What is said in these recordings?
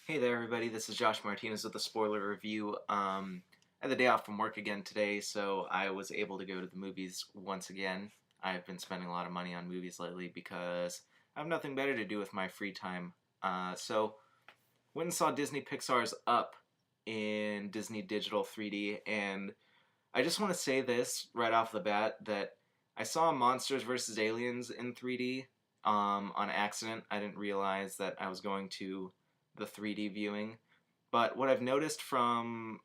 Hey there, everybody. This is Josh Martinez with the spoiler review. I had the day off from work again today, so I was able to go to the movies once again. I've been spending a lot of money on movies lately because I have nothing better to do with my free time. So went and saw Disney-Pixar's Up in Disney Digital 3D, and I just want to say this right off the bat that I saw Monsters vs. Aliens in 3D on accident. I didn't realize that I was going to the 3D viewing. But what I've noticed from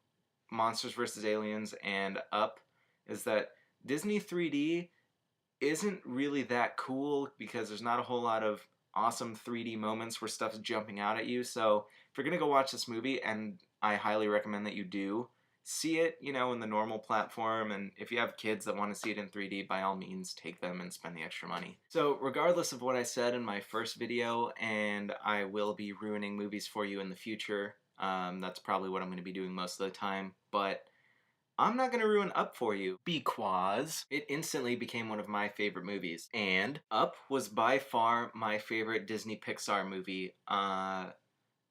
Monsters vs. Aliens and Up is that Disney 3D isn't really that cool because there's not a whole lot of awesome 3D moments where stuff's jumping out at you. So if you're gonna go watch this movie, and I highly recommend that you do, see it, in the normal platform, and if you have kids that want to see it in 3D, by all means take them and spend the extra money. So regardless of what I said in my first video, and I will be ruining movies for you in the future, that's probably what I'm going to be doing most of the time, but I'm not going to ruin Up for you because it instantly became one of my favorite movies. And Up was by far my favorite Disney Pixar movie,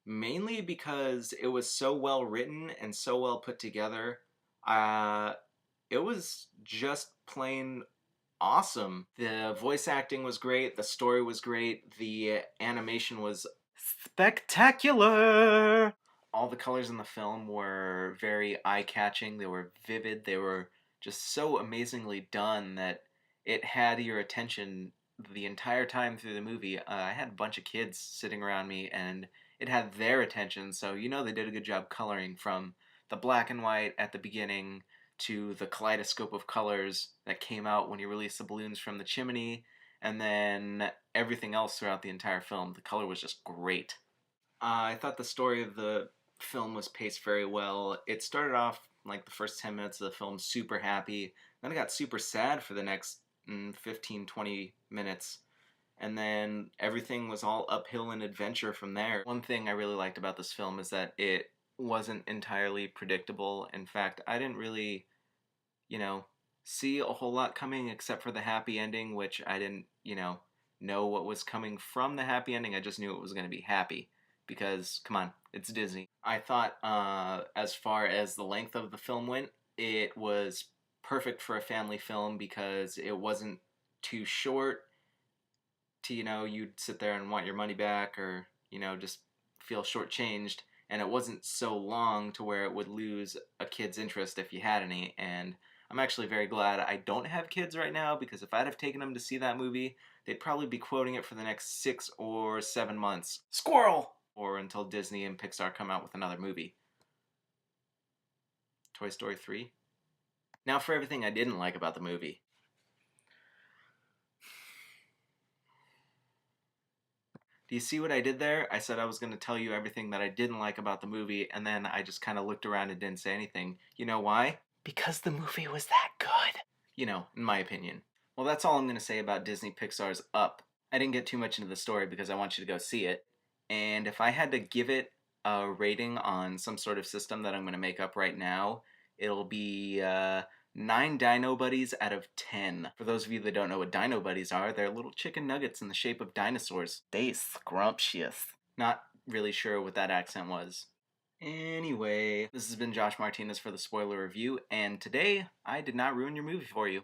mainly because it was so well written and so well put together. Uh, it was just plain awesome. The voice acting was great, the story was great, the animation was spectacular. All the colors in the film were very eye-catching. They were vivid. They were just so amazingly done that it had your attention the entire time through the movie. I had a bunch of kids sitting around me, and it had their attention, so they did a good job coloring from the black and white at the beginning to the kaleidoscope of colors that came out when you released the balloons from the chimney, and then everything else throughout the entire film. The color was just great. I thought the story of the film was paced very well. It started off like the first 10 minutes of the film super happy, then it got super sad for the next 15-20 minutes, and then everything was all uphill and adventure from there. One thing I really liked about this film is that it wasn't entirely predictable. In fact, I didn't really, you know, see a whole lot coming except for the happy ending, which I didn't, know what was coming from the happy ending. I just knew it was going to be happy because, come on, it's Disney. I thought, as far as the length of the film went, it was perfect for a family film because it wasn't too short to, you'd sit there and want your money back, or, just feel shortchanged. And it wasn't so long to where it would lose a kid's interest if you had any. And I'm actually very glad I don't have kids right now, because if I'd have taken them to see that movie, they'd probably be quoting it for the next 6 or 7 months. Squirrel! Or until Disney and Pixar come out with another movie. Toy Story 3. Now for everything I didn't like about the movie. Do you see what I did there? I said I was going to tell you everything that I didn't like about the movie, and then I just kind of looked around and didn't say anything. You know why? Because the movie was that good. In my opinion. Well, that's all I'm going to say about Disney Pixar's Up. I didn't get too much into the story because I want you to go see it. And if I had to give it a rating on some sort of system that I'm going to make up right now, it'll be 9 Dino Buddies out of 10. For those of you that don't know what Dino Buddies are, they're little chicken nuggets in the shape of dinosaurs. They scrumptious. Not really sure what that accent was. Anyway, this has been Josh Martinez for the spoiler review, and today I did not ruin your movie for you.